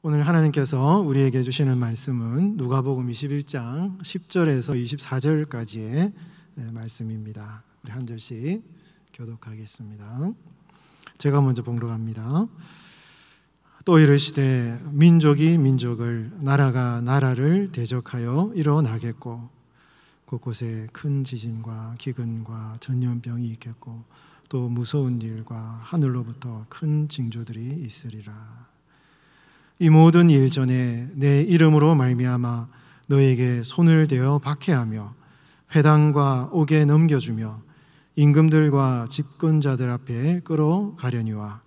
오늘 하나님께서 우리에게 주시는 말씀은 누가복음 21장 10절에서 24절까지의 말씀입니다. 우리 한 절씩 교독하겠습니다. 제가 먼저 봉독합니다. 또 이르시되 민족이 민족을, 나라가 나라를 대적하여 일어나겠고 곳곳에 큰 지진과 기근과 전염병이 있겠고 또 무서운 일과 하늘로부터 큰 징조들이 있으리라. 이 모든 일 전에 내 이름으로 말미암아 너에게 손을 대어 박해하며 회당과 옥에 넘겨주며 임금들과 집권자들 앞에 끌어가려니와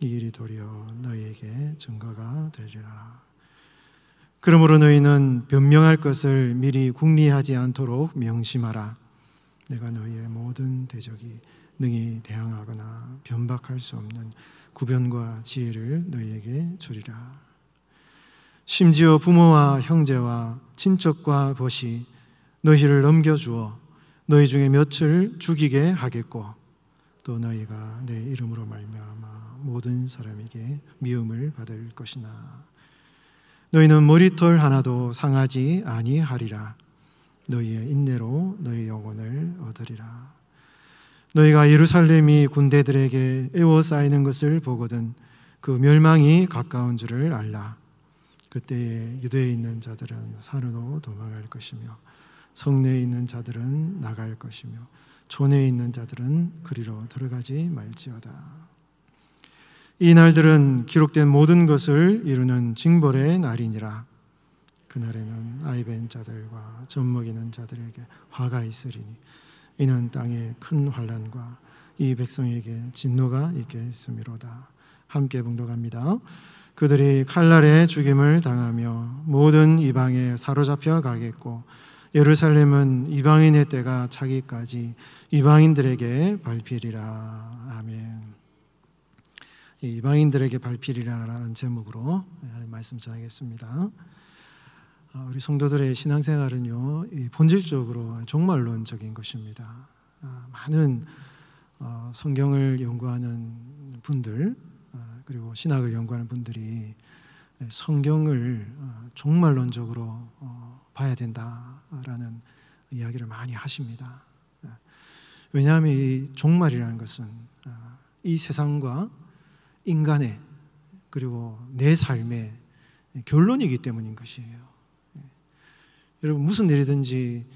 이 일이 도리어 너희에게 증거가 되리라. 그러므로 너희는 변명할 것을 미리 궁리하지 않도록 명심하라. 내가 너희의 모든 대적이 능히 대항하거나 변박할 수 없는 구변과 지혜를 너희에게 주리라. 심지어 부모와 형제와 친척과 벗이 너희를 넘겨주어 너희 중에 몇을 죽이게 하겠고 또 너희가 내 이름으로 말미암아 모든 사람에게 미움을 받을 것이나 너희는 머리털 하나도 상하지 아니하리라. 너희의 인내로 너희 영혼을 얻으리라. 너희가 예루살렘이 군대들에게 에워싸이는 것을 보거든 그 멸망이 가까운 줄을 알라. 그때에 유대에 있는 자들은 산으로 도망할 것이며 성내에 있는 자들은 나갈 것이며 촌에 있는 자들은 그리로 들어가지 말지어다. 이 날들은 기록된 모든 것을 이루는 징벌의 날이니라. 그날에는 아이벤 자들과 젖먹이는 자들에게 화가 있으리니 이는 땅에 큰 환난과 이 백성에게 진노가 있겠음이로다. 함께 봉독합니다. 그들이 칼날에 죽임을 당하며 모든 이방에 사로잡혀 가겠고 예루살렘은 이방인의 때가 차기까지 이방인들에게 밟히리라. 아멘. 이방인들에게 밟히리라라는 제목으로 말씀 전하겠습니다. 우리 성도들의 신앙생활은요, 본질적으로 종말론적인 것입니다. 많은 성경을 연구하는 분들 그리고 신학을 연구하는 분들이 성경을 종말론적으로 봐야 된다라는 이야기를 많이 하십니다. 왜냐하면 이 종말이라는 것은 이 세상과 인간의 그리고 내 삶의 결론이기 때문인 것이에요. 여러분, 무슨 일이든지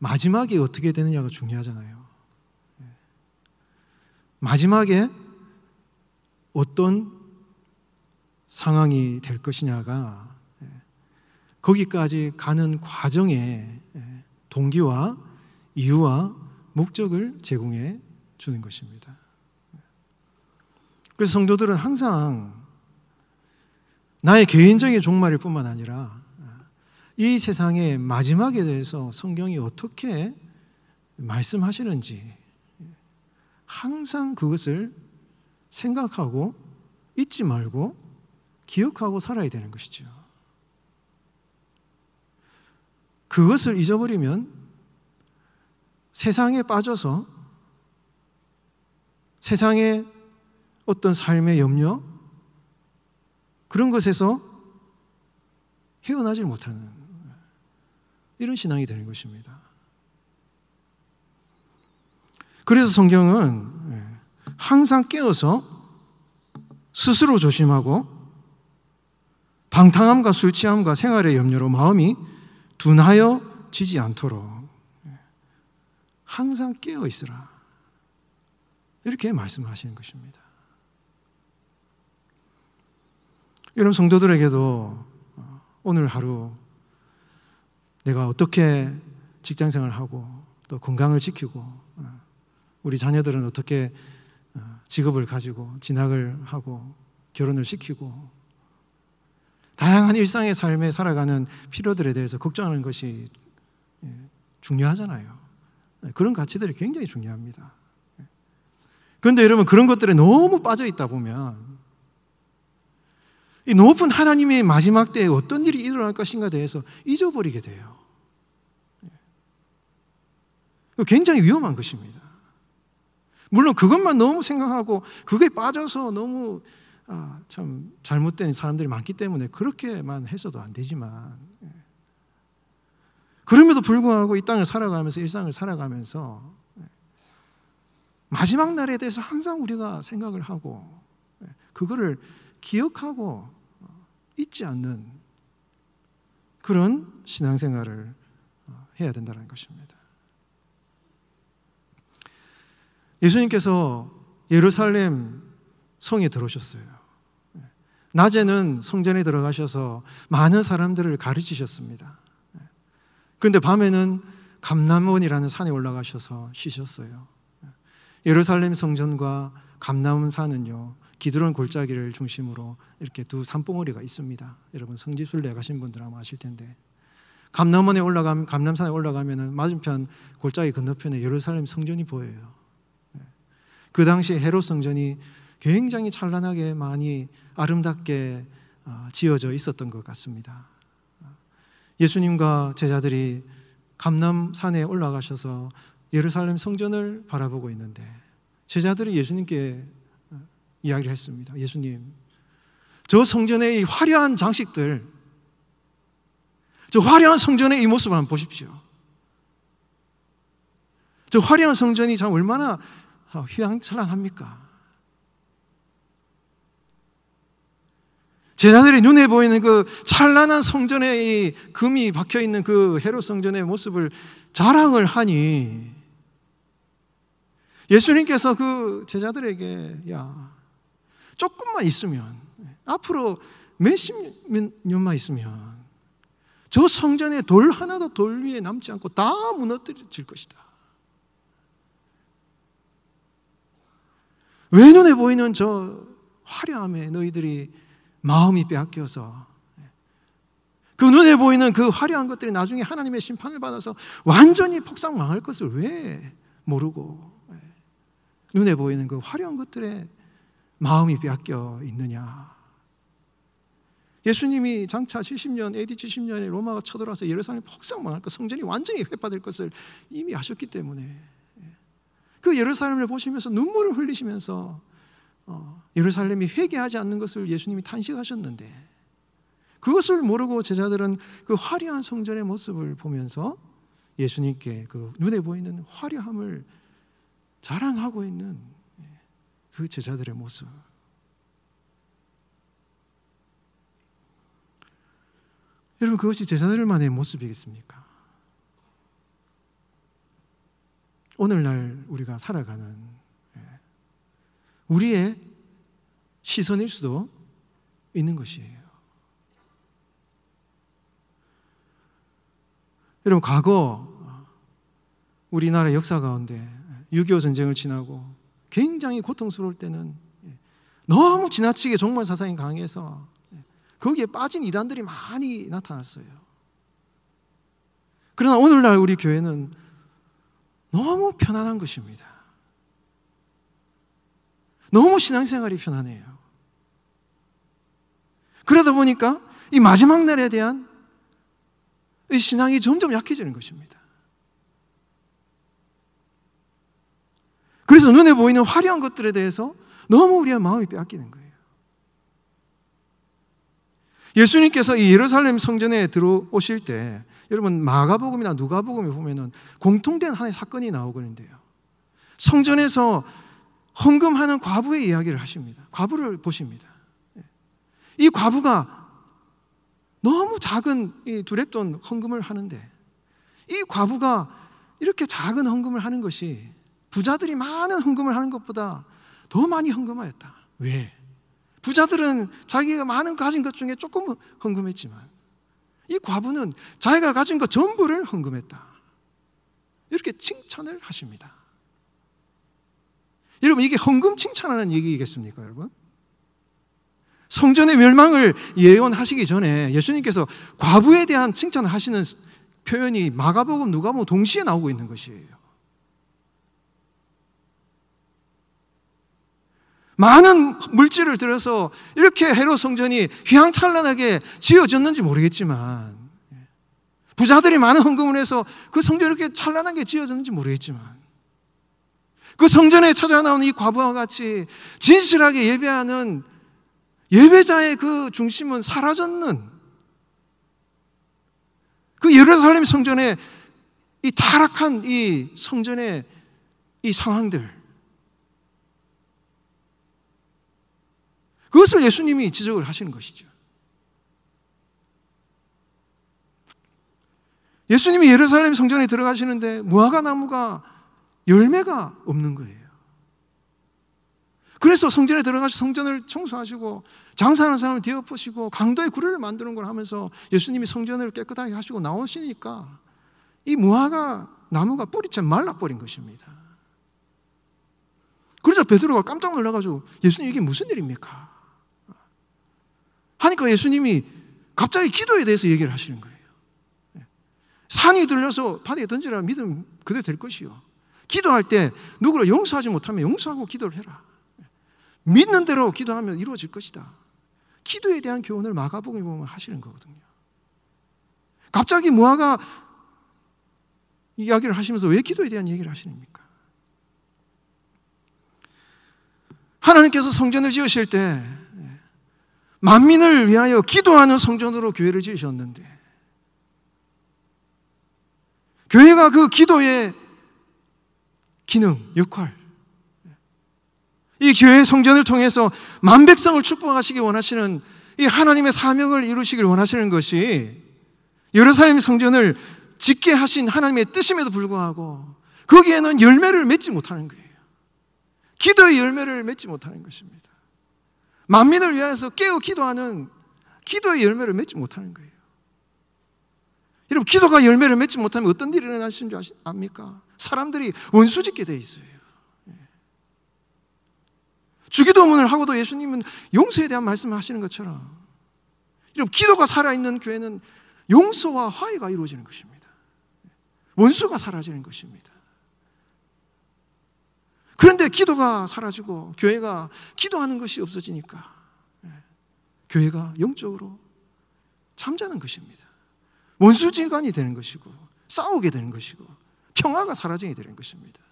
마지막이 어떻게 되느냐가 중요하잖아요. 마지막에 어떤 상황이 될 것이냐가 거기까지 가는 과정의 동기와 이유와 목적을 제공해 주는 것입니다. 그래서 성도들은 항상 나의 개인적인 종말일 뿐만 아니라 이 세상의 마지막에 대해서 성경이 어떻게 말씀하시는지 항상 그것을 생각하고 잊지 말고 기억하고 살아야 되는 것이죠. 그것을 잊어버리면 세상에 빠져서 세상의 어떤 삶의 염려 그런 것에서 헤어나지 못하는 이런 신앙이 되는 것입니다. 그래서 성경은 항상 깨어서 스스로 조심하고 방탕함과 술 취함과 생활의 염려로 마음이 둔하여지지 않도록 항상 깨어 있으라. 이렇게 말씀하시는 것입니다. 여러분, 성도들에게도 오늘 하루 내가 어떻게 직장생활을 하고 또 건강을 지키고 우리 자녀들은 어떻게 직업을 가지고 진학을 하고 결혼을 시키고 다양한 일상의 삶에 살아가는 필요들에 대해서 걱정하는 것이 중요하잖아요. 그런 가치들이 굉장히 중요합니다. 그런데 여러분, 그런 것들에 너무 빠져 있다 보면 이 높은 하나님의 마지막 때에 어떤 일이 일어날 것인가에 대해서 잊어버리게 돼요. 굉장히 위험한 것입니다. 물론 그것만 너무 생각하고 그게 빠져서 너무 참 잘못된 사람들이 많기 때문에 그렇게만 해서도 안 되지만, 그럼에도 불구하고 이 땅을 살아가면서, 일상을 살아가면서 마지막 날에 대해서 항상 우리가 생각을 하고 그거를 기억하고 잊지 않는 그런 신앙생활을 해야 된다는 것입니다. 예수님께서 예루살렘 성에 들어오셨어요. 낮에는 성전에 들어가셔서 많은 사람들을 가르치셨습니다. 그런데 밤에는 감람원이라는 산에 올라가셔서 쉬셨어요. 예루살렘 성전과 감람산은요, 기드론 골짜기를 중심으로 이렇게 두 산봉우리가 있습니다. 여러분 성지순례 가신 분들 아마 아실 텐데, 감람산에 올라가면은 맞은편 골짜기 건너편에 예루살렘 성전이 보여요. 그 당시 헤롯 성전이 굉장히 찬란하게 많이 아름답게 지어져 있었던 것 같습니다. 예수님과 제자들이 감람산에 올라가셔서 예루살렘 성전을 바라보고 있는데, 제자들이 예수님께 이야기를 했습니다. 예수님, 저 성전의 이 화려한 장식들, 저 화려한 성전의 이 모습을 한번 보십시오. 저 화려한 성전이 참 얼마나 휘황찬란합니까? 제자들이 눈에 보이는 그 찬란한 성전에 이 금이 박혀있는 그 헤롯 성전의 모습을 자랑을 하니, 예수님께서 그 제자들에게 조금만 있으면, 앞으로 몇십 년만 있으면 저 성전에 돌 하나도 돌 위에 남지 않고 다 무너뜨릴 것이다. 왜 눈에 보이는 저 화려함에 너희들이 마음이 빼앗겨서, 그 눈에 보이는 그 화려한 것들이 나중에 하나님의 심판을 받아서 완전히 폭삭 망할 것을 왜 모르고 눈에 보이는 그 화려한 것들에 마음이 빼앗겨 있느냐. 예수님이 장차 70년, AD 70년에 로마가 쳐들어와서 예루살렘이 폭삭 망할 것, 성전이 완전히 회파될 것을 이미 아셨기 때문에 그 예루살렘을 보시면서 눈물을 흘리시면서 예루살렘이 회개하지 않는 것을 예수님이 탄식하셨는데, 그것을 모르고 제자들은 그 화려한 성전의 모습을 보면서 예수님께 그 눈에 보이는 화려함을 자랑하고 있는 그 제자들의 모습. 여러분, 그것이 제자들만의 모습이겠습니까? 오늘날 우리가 살아가는 우리의 시선일 수도 있는 것이에요. 여러분, 과거 우리나라 역사 가운데 6.25 전쟁을 지나고 굉장히 고통스러울 때는 너무 지나치게 종말 사상이 강해서 거기에 빠진 이단들이 많이 나타났어요. 그러나 오늘날 우리 교회는 너무 편안한 것입니다. 너무 신앙생활이 편안해요. 그러다 보니까 이 마지막 날에 대한 이 신앙이 점점 약해지는 것입니다. 그래서 눈에 보이는 화려한 것들에 대해서 너무 우리의 마음이 빼앗기는 거예요. 예수님께서 이 예루살렘 성전에 들어오실 때, 여러분 마가복음이나 누가복음에 보면은 공통된 하나의 사건이 나오거든요. 성전에서 헌금하는 과부의 이야기를 하십니다. 과부를 보십니다. 이 과부가 너무 작은 이 두렙돈 헌금을 하는데, 이 과부가 이렇게 작은 헌금을 하는 것이 부자들이 많은 헌금을 하는 것보다 더 많이 헌금하였다. 왜? 부자들은 자기가 많은 가진 것 중에 조금 헌금했지만 이 과부는 자기가 가진 것 전부를 헌금했다. 이렇게 칭찬을 하십니다. 여러분, 이게 헌금 칭찬하는 얘기겠습니까, 여러분? 성전의 멸망을 예언하시기 전에 예수님께서 과부에 대한 칭찬을 하시는 표현이 마가복음, 누가복음 동시에 나오고 있는 것이에요. 많은 물질을 들여서 이렇게 헤롯 성전이 휘황찬란하게 지어졌는지 모르겠지만, 부자들이 많은 헌금을 해서 그 성전이 이렇게 찬란하게 지어졌는지 모르겠지만, 그 성전에 찾아 나오는 이 과부와 같이 진실하게 예배하는 예배자의 그 중심은 사라졌는 그 예루살렘 성전의 이 타락한 이 성전의 이 상황들, 그것을 예수님이 지적을 하시는 것이죠. 예수님이 예루살렘 성전에 들어가시는데 무화과 나무가 열매가 없는 거예요. 그래서 성전에 들어가서 성전을 청소하시고 장사하는 사람을 뒤엎으시고 강도의 구례를 만드는 걸 하면서 예수님이 성전을 깨끗하게 하시고 나오시니까 이 무화과 나무가 뿌리채 말라버린 것입니다. 그러자 베드로가 깜짝 놀라가지고 예수님 이게 무슨 일입니까? 하니까 예수님이 갑자기 기도에 대해서 얘기를 하시는 거예요. 산이 들려서 바다에 던지라 믿으면 그대로 될 것이요. 기도할 때 누구를 용서하지 못하면 용서하고 기도를 해라. 믿는 대로 기도하면 이루어질 것이다. 기도에 대한 교훈을 마가복음에 보면 하시는 거거든요. 갑자기 무화과 이야기를 하시면서 왜 기도에 대한 얘기를 하시십니까? 하나님께서 성전을 지으실 때 만민을 위하여 기도하는 성전으로 교회를 지으셨는데, 교회가 그 기도의 기능, 역할, 이 교회 성전을 통해서 만백성을 축복하시기 원하시는 이 하나님의 사명을 이루시길 원하시는 것이 예루살렘 성전을 짓게 하신 하나님의 뜻임에도 불구하고 거기에는 열매를 맺지 못하는 거예요. 기도의 열매를 맺지 못하는 것입니다. 만민을 위해서 깨어 기도하는 기도의 열매를 맺지 못하는 거예요. 여러분, 기도가 열매를 맺지 못하면 어떤 일이 일어나시는 줄 압니까? 사람들이 원수짓게 돼 있어요. 주기도문을 하고도 예수님은 용서에 대한 말씀을 하시는 것처럼, 여러분, 기도가 살아있는 교회는 용서와 화해가 이루어지는 것입니다. 원수가 사라지는 것입니다. 그런데 기도가 사라지고 교회가 기도하는 것이 없어지니까 교회가 영적으로 잠자는 것입니다. 원수지간이 되는 것이고 싸우게 되는 것이고 평화가 사라지게 되는 것입니다.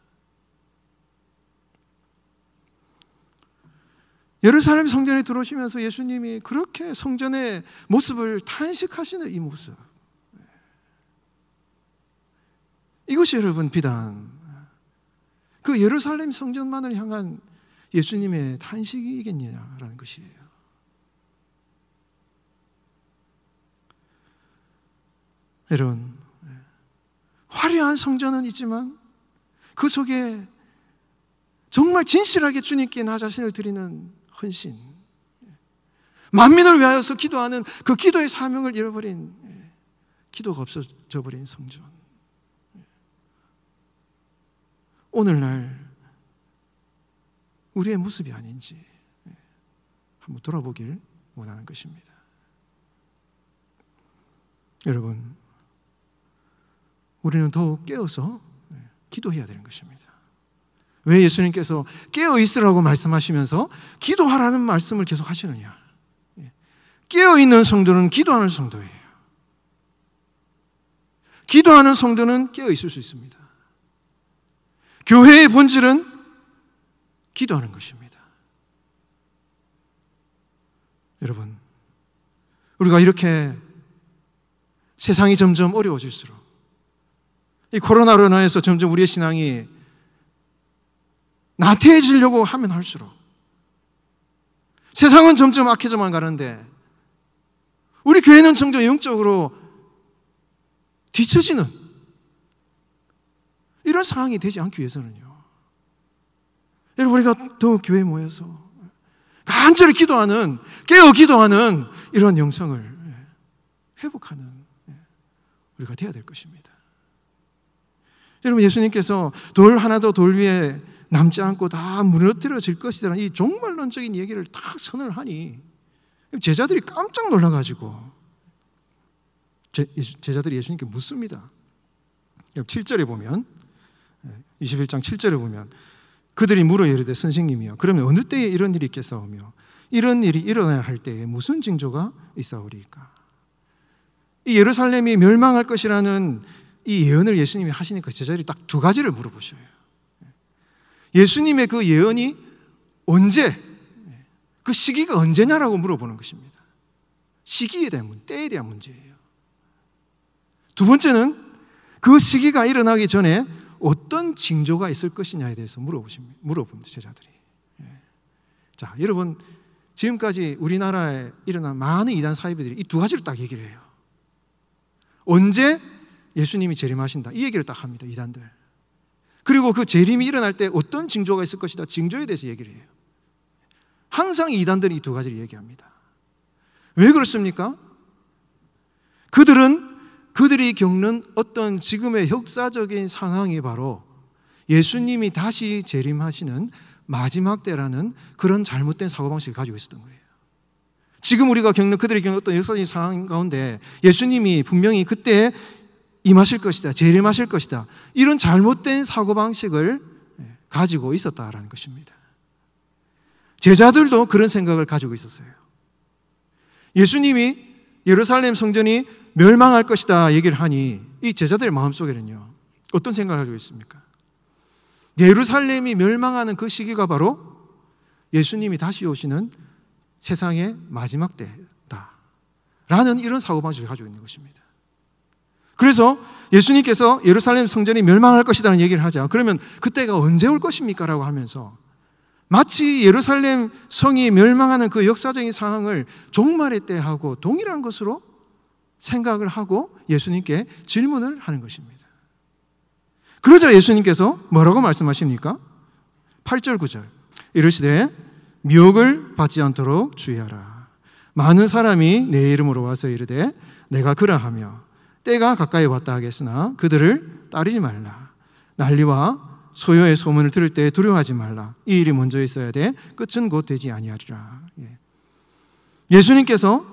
예루살렘 성전에 들어오시면서 예수님이 그렇게 성전의 모습을 탄식하시는 이 모습, 이것이 여러분 비단 그 예루살렘 성전만을 향한 예수님의 탄식이겠냐라는 것이에요. 여러분, 화려한 성전은 있지만 그 속에 정말 진실하게 주님께 나 자신을 드리는 헌신, 만민을 위하여서 기도하는 그 기도의 사명을 잃어버린, 기도가 없어져 버린 성전, 오늘날 우리의 모습이 아닌지 한번 돌아보길 원하는 것입니다. 여러분, 우리는 더욱 깨어서 기도해야 되는 것입니다. 왜 예수님께서 깨어 있으라고 말씀하시면서 기도하라는 말씀을 계속 하시느냐? 깨어 있는 성도는 기도하는 성도예요. 기도하는 성도는 깨어 있을 수 있습니다. 교회의 본질은 기도하는 것입니다. 여러분, 우리가 이렇게 세상이 점점 어려워질수록, 이 코로나로 인해서 점점 우리의 신앙이 나태해지려고 하면 할수록 세상은 점점 악해져만 가는데 우리 교회는 점점 영적으로 뒤처지는 이런 상황이 되지 않기 위해서는요, 여러분, 우리가 더욱 교회에 모여서 간절히 기도하는, 깨어 기도하는 이런 영성을 회복하는 우리가 되어야 될 것입니다. 여러분, 예수님께서 돌 하나도 돌 위에 남지 않고 다 무너뜨려질 것이라는 이 종말론적인 얘기를 딱 선언을 하니 제자들이 깜짝 놀라가지고 제자들이 예수님께 묻습니다. 7절에 보면, 21장 7절에 보면 그들이 물어 이르되 선생님이여, 그러면 어느 때에 이런 일이 있겠사오며 이런 일이 일어나야 할 때에 무슨 징조가 있사오리이까? 이 예루살렘이 멸망할 것이라는 이 예언을 예수님이 하시니까 제자들이 딱 두 가지를 물어보셔요. 예수님의 그 예언이 언제, 그 시기가 언제냐라고 물어보는 것입니다. 시기에 대한 때에 대한 문제예요. 두 번째는 그 시기가 일어나기 전에 어떤 징조가 있을 것이냐에 대해서 물어봅니다. 제자들이. 자, 여러분, 지금까지 우리나라에 일어난 많은 이단 사이비들이 이 두 가지를 딱 얘기를 해요. 언제 예수님이 재림하신다, 이 얘기를 딱 합니다. 이단들. 그리고 그 재림이 일어날 때 어떤 징조가 있을 것이다, 징조에 대해서 얘기를 해요. 항상 이단들이 이 두 가지를 얘기합니다. 왜 그렇습니까? 그들이 겪는 어떤 지금의 역사적인 상황이 바로 예수님이 다시 재림하시는 마지막 때라는 그런 잘못된 사고방식을 가지고 있었던 거예요. 지금 우리가 그들이 겪는 어떤 역사적인 상황 가운데 예수님이 분명히 그때 임하실 것이다, 재림하실 것이다, 이런 잘못된 사고방식을 가지고 있었다라는 것입니다. 제자들도 그런 생각을 가지고 있었어요. 예수님이 예루살렘 성전이 멸망할 것이다 얘기를 하니 이 제자들의 마음속에는요, 어떤 생각을 가지고 있습니까? 예루살렘이 멸망하는 그 시기가 바로 예수님이 다시 오시는 세상의 마지막 때다 라는 이런 사고방식을 가지고 있는 것입니다. 그래서 예수님께서 예루살렘 성전이 멸망할 것이라는 얘기를 하자. 그러면 그때가 언제 올 것입니까? 라고 하면서 마치 예루살렘 성이 멸망하는 그 역사적인 상황을 종말의 때하고 동일한 것으로 생각을 하고 예수님께 질문을 하는 것입니다. 그러자 예수님께서 뭐라고 말씀하십니까? 8절 9절 이르시되 미혹을 받지 않도록 주의하라. 많은 사람이 내 이름으로 와서 이르되 내가 그러하며 때가 가까이 왔다 하겠으나 그들을 따르지 말라. 난리와 소요의 소문을 들을 때 두려워하지 말라. 이 일이 먼저 있어야 돼 끝은 곧 되지 아니하리라. 예수님께서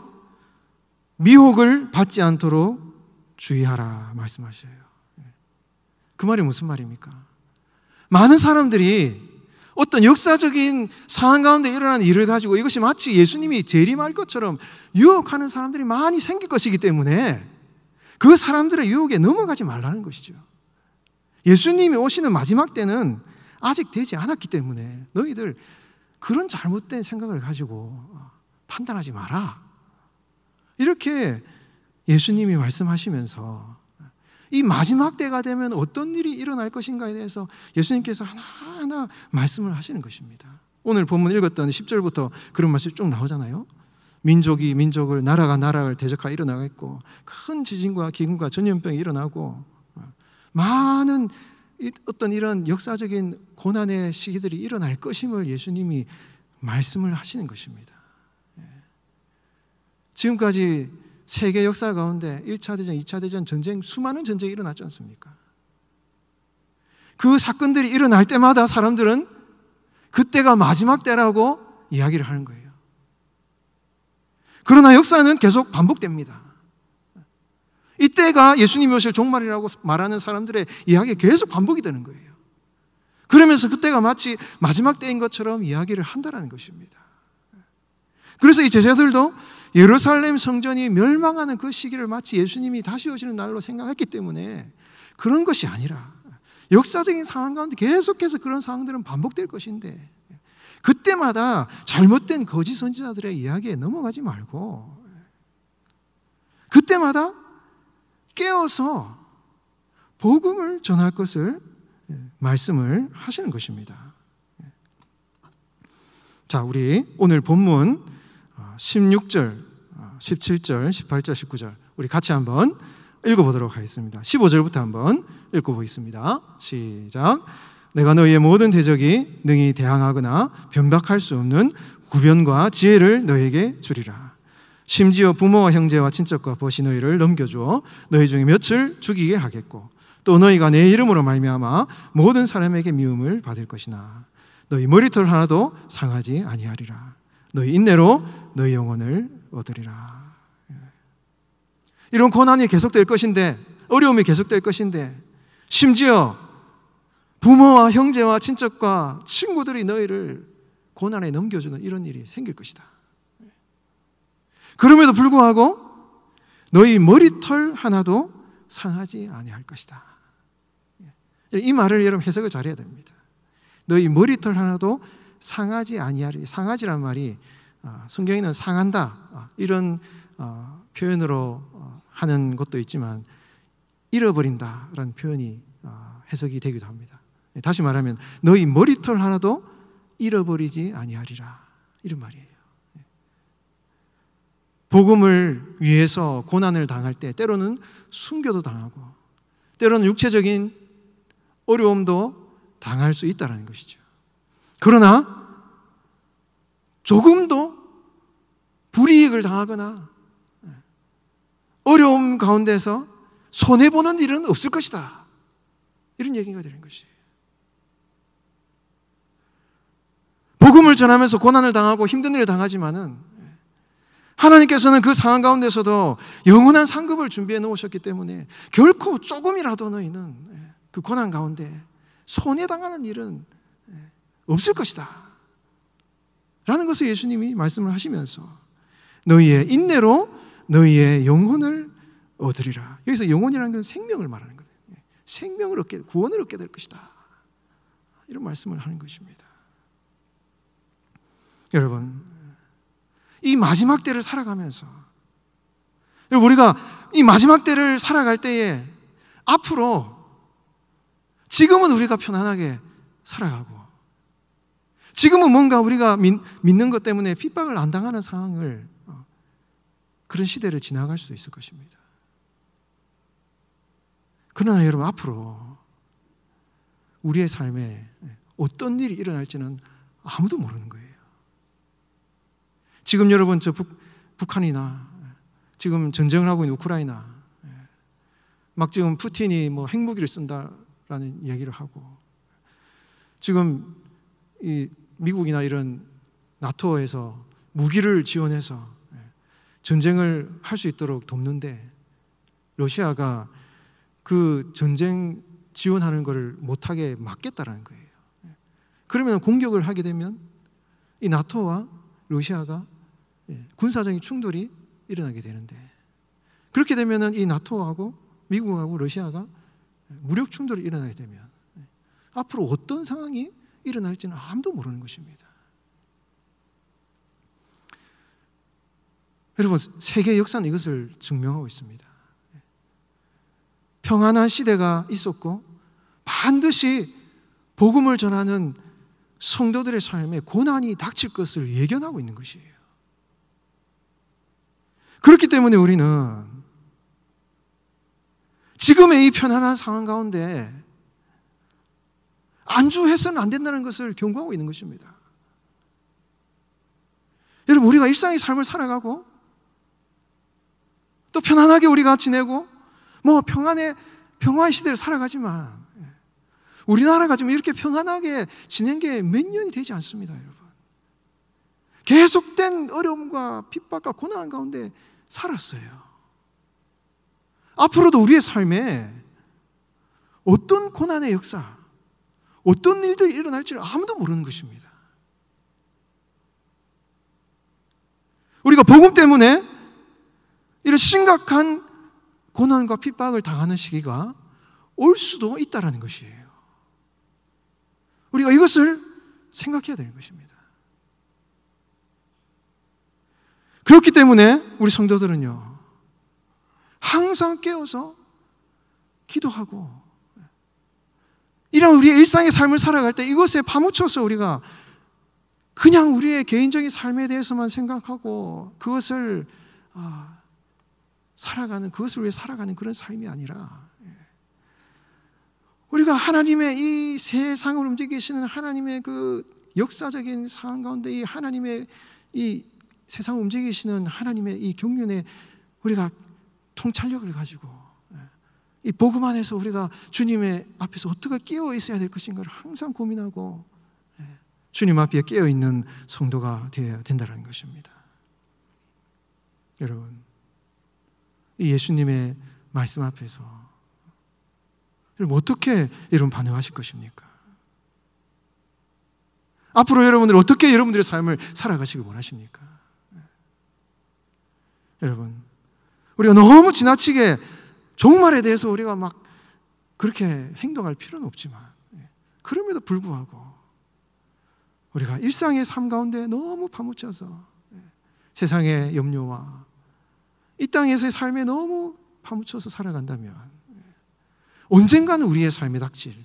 미혹을 받지 않도록 주의하라 말씀하셔요. 그 말이 무슨 말입니까? 많은 사람들이 어떤 역사적인 상황 가운데 일어난 일을 가지고 이것이 마치 예수님이 재림할 것처럼 유혹하는 사람들이 많이 생길 것이기 때문에 그 사람들의 유혹에 넘어가지 말라는 것이죠. 예수님이 오시는 마지막 때는 아직 되지 않았기 때문에 너희들 그런 잘못된 생각을 가지고 판단하지 마라. 이렇게 예수님이 말씀하시면서 이 마지막 때가 되면 어떤 일이 일어날 것인가에 대해서 예수님께서 하나하나 말씀을 하시는 것입니다. 오늘 본문 읽었던 10절부터 그런 말씀이 쭉 나오잖아요. 민족이 민족을, 나라가 나라를 대적하여 일어나겠고 큰 지진과 기근과 전염병이 일어나고 많은 어떤 이런 역사적인 고난의 시기들이 일어날 것임을 예수님이 말씀을 하시는 것입니다. 지금까지 세계 역사 가운데 1차 대전, 2차 대전, 전쟁, 수많은 전쟁이 일어났지 않습니까? 그 사건들이 일어날 때마다 사람들은 그때가 마지막 때라고 이야기를 하는 거예요. 그러나 역사는 계속 반복됩니다. 이때가 예수님이 오실 종말이라고 말하는 사람들의 이야기가 계속 반복이 되는 거예요. 그러면서 그때가 마치 마지막 때인 것처럼 이야기를 한다는 것입니다. 그래서 이 제자들도 예루살렘 성전이 멸망하는 그 시기를 마치 예수님이 다시 오시는 날로 생각했기 때문에 그런 것이 아니라 역사적인 상황 가운데 계속해서 그런 상황들은 반복될 것인데 그때마다 잘못된 거짓 선지자들의 이야기에 넘어가지 말고 그때마다 깨어서 복음을 전할 것을 말씀을 하시는 것입니다. 자, 우리 오늘 본문 16절, 17절, 18절, 19절 우리 같이 한번 읽어보도록 하겠습니다. 15절부터 한번 읽어보겠습니다. 시작. 내가 너희의 모든 대적이 능히 대항하거나 변박할 수 없는 구변과 지혜를 너희에게 주리라. 심지어 부모와 형제와 친척과 벗이 너희를 넘겨주어 너희 중에 몇을 죽이게 하겠고 또 너희가 내 이름으로 말미암아 모든 사람에게 미움을 받을 것이나 너희 머리털 하나도 상하지 아니하리라. 너희 인내로 너희 영혼을 얻으리라. 이런 고난이 계속될 것인데 어려움이 계속될 것인데 심지어 부모와 형제와 친척과 친구들이 너희를 고난에 넘겨주는 이런 일이 생길 것이다. 그럼에도 불구하고 너희 머리털 하나도 상하지 아니할 것이다. 이 말을 여러분 해석을 잘해야 됩니다. 너희 머리털 하나도 상하지 아니하리. 상하지란 말이 성경에는 상한다 이런 표현으로 하는 것도 있지만 잃어버린다라는 표현이 해석이 되기도 합니다. 다시 말하면 너희 머리털 하나도 잃어버리지 아니하리라 이런 말이에요. 복음을 위해서 고난을 당할 때 때로는 순교도 당하고 때로는 육체적인 어려움도 당할 수 있다는 것이죠. 그러나 조금도 불이익을 당하거나 어려움 가운데서 손해보는 일은 없을 것이다 이런 얘기가 되는 것이에요. 복음을 전하면서 고난을 당하고 힘든 일을 당하지만은 하나님께서는 그 상황 가운데서도 영원한 상급을 준비해 놓으셨기 때문에 결코 조금이라도 너희는 그 고난 가운데 손해당하는 일은 없을 것이다 라는 것을 예수님이 말씀을 하시면서 너희의 인내로 너희의 영혼을 얻으리라. 여기서 영혼이라는 건 생명을 말하는 거예요. 생명을 얻게, 구원을 얻게 될 것이다 이런 말씀을 하는 것입니다. 여러분, 이 마지막 때를 살아가면서 우리가 이 마지막 때를 살아갈 때에 앞으로 지금은 우리가 편안하게 살아가고 지금은 뭔가 우리가 믿는 것 때문에 핍박을 안 당하는 상황을 그런 시대를 지나갈 수도 있을 것입니다. 그러나 여러분 앞으로 우리의 삶에 어떤 일이 일어날지는 아무도 모르는 거예요. 지금 여러분 저 북한이나 지금 전쟁을 하고 있는 우크라이나 막 지금 푸틴이 뭐 핵무기를 쓴다라는 얘기를 하고 지금 이 미국이나 이런 나토에서 무기를 지원해서 전쟁을 할 수 있도록 돕는데 러시아가 그 전쟁 지원하는 것을 못하게 막겠다라는 거예요. 그러면 공격을 하게 되면 이 나토와 러시아가 군사적인 충돌이 일어나게 되는데 그렇게 되면 이 나토하고 미국하고 러시아가 무력 충돌이 일어나게 되면 앞으로 어떤 상황이 일어날지는 아무도 모르는 것입니다. 여러분 세계 역사는 이것을 증명하고 있습니다. 평안한 시대가 있었고 반드시 복음을 전하는 성도들의 삶에 고난이 닥칠 것을 예견하고 있는 것이에요. 그렇기 때문에 우리는 지금의 이 편안한 상황 가운데 안주해서는 안 된다는 것을 경고하고 있는 것입니다. 여러분 우리가 일상의 삶을 살아가고 또 편안하게 우리가 지내고 뭐 평화의 시대를 살아가지만 우리나라가 지금 이렇게 평안하게 지낸 게 몇 년이 되지 않습니다, 여러분. 계속된 어려움과 핍박과 고난 가운데 살았어요. 앞으로도 우리의 삶에 어떤 고난의 역사, 어떤 일들이 일어날지를 아무도 모르는 것입니다. 우리가 복음 때문에 이런 심각한 고난과 핍박을 당하는 시기가 올 수도 있다는 것이에요. 우리가 이것을 생각해야 되는 것입니다. 그렇기 때문에 우리 성도들은요 항상 깨어서 기도하고 이런 우리의 일상의 삶을 살아갈 때 이것에 파묻혀서 우리가 그냥 우리의 개인적인 삶에 대해서만 생각하고 그것을 그것을 위해 살아가는 그런 삶이 아니라 우리가 하나님의 이 세상을 움직이시는 하나님의 그 역사적인 상황 가운데 이 하나님의 이 세상을 움직이시는 하나님의 이 경륜에 우리가 통찰력을 가지고 이 복음 안에서 우리가 주님의 앞에서 어떻게 깨어 있어야 될 것인가를 항상 고민하고 주님 앞에 깨어 있는 성도가 되어야 된다는 것입니다. 여러분, 이 예수님의 말씀 앞에서 여러분 어떻게 여러분 반응하실 것입니까? 앞으로 여러분들 어떻게 여러분들의 삶을 살아가시길 원하십니까? 여러분, 우리가 너무 지나치게 종말에 대해서 우리가 막 그렇게 행동할 필요는 없지만 그럼에도 불구하고 우리가 일상의 삶 가운데 너무 파묻혀서 세상의 염려와 이 땅에서의 삶에 너무 파묻혀서 살아간다면 언젠가는 우리의 삶에 닥칠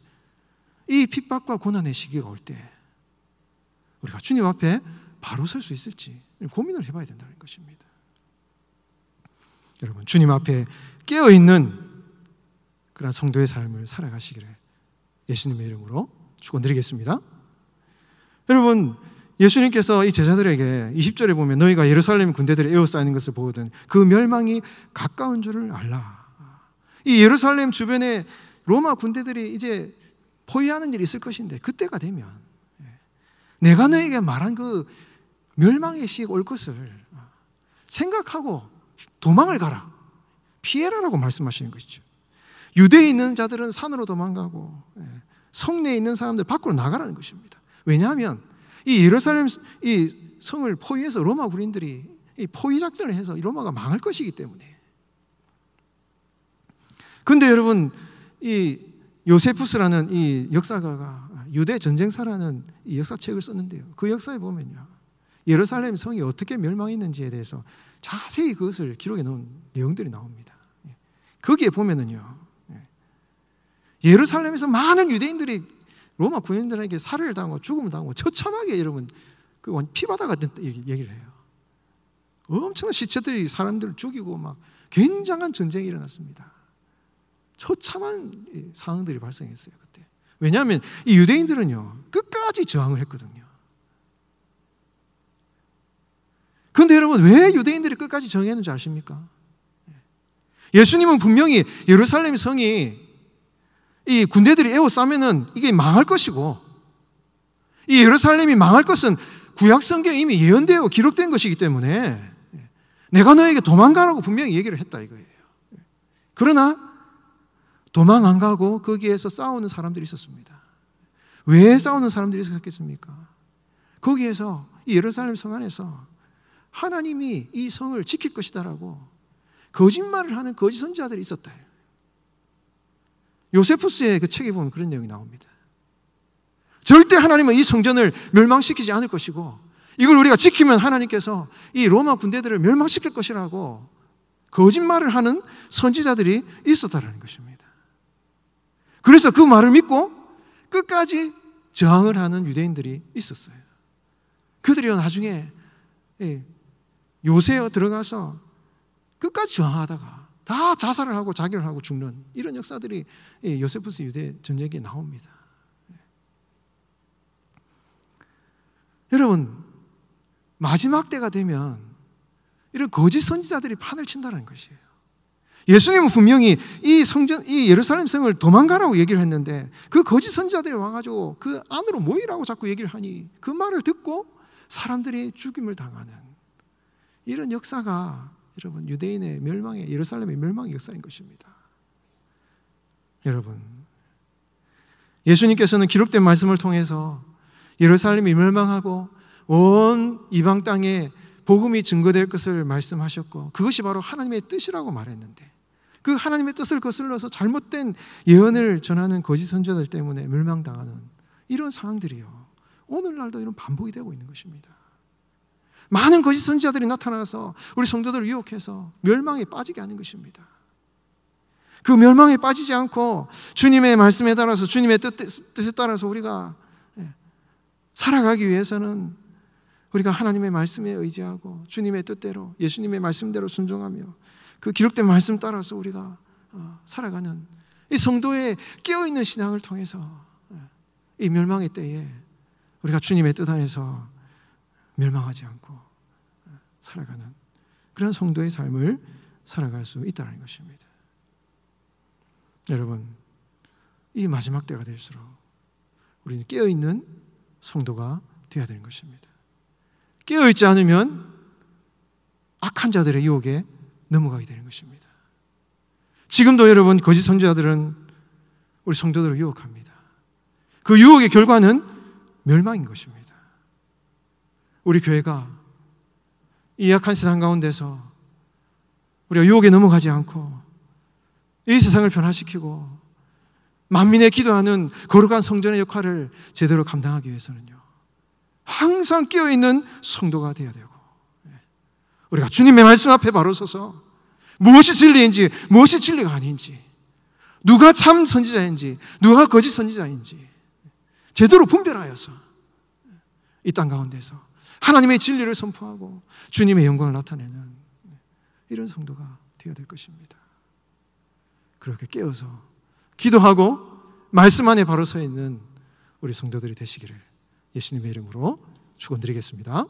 이 핍박과 고난의 시기가 올 때 우리가 주님 앞에 바로 설 수 있을지 고민을 해봐야 된다는 것입니다. 여러분, 주님 앞에 깨어있는 그런 성도의 삶을 살아가시기를 예수님의 이름으로 축원드리겠습니다. 여러분, 예수님께서 이 제자들에게 20절에 보면 너희가 예루살렘 군대들이 에워싸이는 것을 보거든 그 멸망이 가까운 줄을 알라. 이 예루살렘 주변에 로마 군대들이 이제 포위하는 일이 있을 것인데 그때가 되면 내가 너에게 말한 그 멸망의 시기가 올 것을 생각하고 도망을 가라, 피해라라고 말씀하시는 것이죠. 유대에 있는 자들은 산으로 도망가고 성내에 있는 사람들 밖으로 나가라는 것입니다. 왜냐하면 이 예루살렘 이 성을 포위해서 로마 군인들이 이 포위 작전을 해서 로마가 망할 것이기 때문에. 그런데 여러분, 이 요세푸스라는 이 역사가가 유대 전쟁사라는 이 역사책을 썼는데요. 그 역사에 보면요, 예루살렘 성이 어떻게 멸망했는지에 대해서 자세히 그것을 기록해 놓은 내용들이 나옵니다. 거기에 보면은요, 예루살렘에서 많은 유대인들이 로마 군인들에게 살해를 당하고 죽음을 당하고 처참하게 여러분 그 피바다가 됐다 얘기를 해요. 엄청난 시체들이 사람들을 죽이고 막 굉장한 전쟁이 일어났습니다. 처참한 상황들이 발생했어요 그때. 왜냐하면 이 유대인들은요 끝까지 저항을 했거든요. 그런데 여러분, 왜 유대인들이 끝까지 저항했는지 아십니까? 예수님은 분명히 예루살렘 성이 이 군대들이 에워싸면은 이게 망할 것이고 이 예루살렘이 망할 것은 구약 성경에 이미 예언되어 기록된 것이기 때문에 내가 너에게 도망가라고 분명히 얘기를 했다 이거예요. 그러나 도망 안 가고 거기에서 싸우는 사람들이 있었습니다. 왜 싸우는 사람들이 있었겠습니까? 거기에서 이 예루살렘 성 안에서 하나님이 이 성을 지킬 것이다라고 거짓말을 하는 거짓 선지자들이 있었다. 요세푸스의 그 책에 보면 그런 내용이 나옵니다. 절대 하나님은 이 성전을 멸망시키지 않을 것이고 이걸 우리가 지키면 하나님께서 이 로마 군대들을 멸망시킬 것이라고 거짓말을 하는 선지자들이 있었다는 것입니다. 그래서 그 말을 믿고 끝까지 저항을 하는 유대인들이 있었어요. 그들이 나중에 요새에 들어가서 끝까지 저항하다가 다 자살을 하고 자결을 하고 죽는 이런 역사들이 요세푸스 유대 전쟁에 나옵니다. 여러분, 마지막 때가 되면 이런 거짓 선지자들이 판을 친다는 것이에요. 예수님은 분명히 이 성전, 이 예루살렘 성을 도망가라고 얘기를 했는데 그 거짓 선지자들이 와가지고 그 안으로 모이라고 자꾸 얘기를 하니 그 말을 듣고 사람들이 죽임을 당하는 이런 역사가 여러분 유대인의 멸망의, 예루살렘의 멸망의 역사인 것입니다. 여러분, 예수님께서는 기록된 말씀을 통해서 예루살렘이 멸망하고 온 이방 땅에 복음이 증거될 것을 말씀하셨고 그것이 바로 하나님의 뜻이라고 말했는데 그 하나님의 뜻을 거슬러서 잘못된 예언을 전하는 거짓 선지자들 때문에 멸망당하는 이런 상황들이요, 오늘날도 이런 반복이 되고 있는 것입니다. 많은 거짓 선지자들이 나타나서 우리 성도들을 유혹해서 멸망에 빠지게 하는 것입니다. 그 멸망에 빠지지 않고 주님의 말씀에 따라서, 주님의 뜻에 따라서 우리가 살아가기 위해서는 우리가 하나님의 말씀에 의지하고 주님의 뜻대로, 예수님의 말씀대로 순종하며 그 기록된 말씀 따라서 우리가 살아가는 이 성도의 깨어있는 신앙을 통해서 이 멸망의 때에 우리가 주님의 뜻 안에서 멸망하지 않고 살아가는 그런 성도의 삶을 살아갈 수 있다는 것입니다. 여러분, 이 마지막 때가 될수록 우리는 깨어있는 성도가 되어야 되는 것입니다. 깨어있지 않으면 악한 자들의 유혹에 넘어가게 되는 것입니다. 지금도 여러분 거짓 선지자들은 우리 성도들을 유혹합니다. 그 유혹의 결과는 멸망인 것입니다. 우리 교회가 이 약한 세상 가운데서 우리가 유혹에 넘어가지 않고 이 세상을 변화시키고 만민의 기도하는 거룩한 성전의 역할을 제대로 감당하기 위해서는요, 항상 깨어있는 성도가 되어야 되고 우리가 주님의 말씀 앞에 바로 서서 무엇이 진리인지 무엇이 진리가 아닌지, 누가 참 선지자인지 누가 거짓 선지자인지 제대로 분별하여서 이 땅 가운데서 하나님의 진리를 선포하고 주님의 영광을 나타내는 이런 성도가 되어야 될 것입니다. 그렇게 깨어서 기도하고 말씀 안에 바로 서 있는 우리 성도들이 되시기를 예수님의 이름으로 축원드리겠습니다.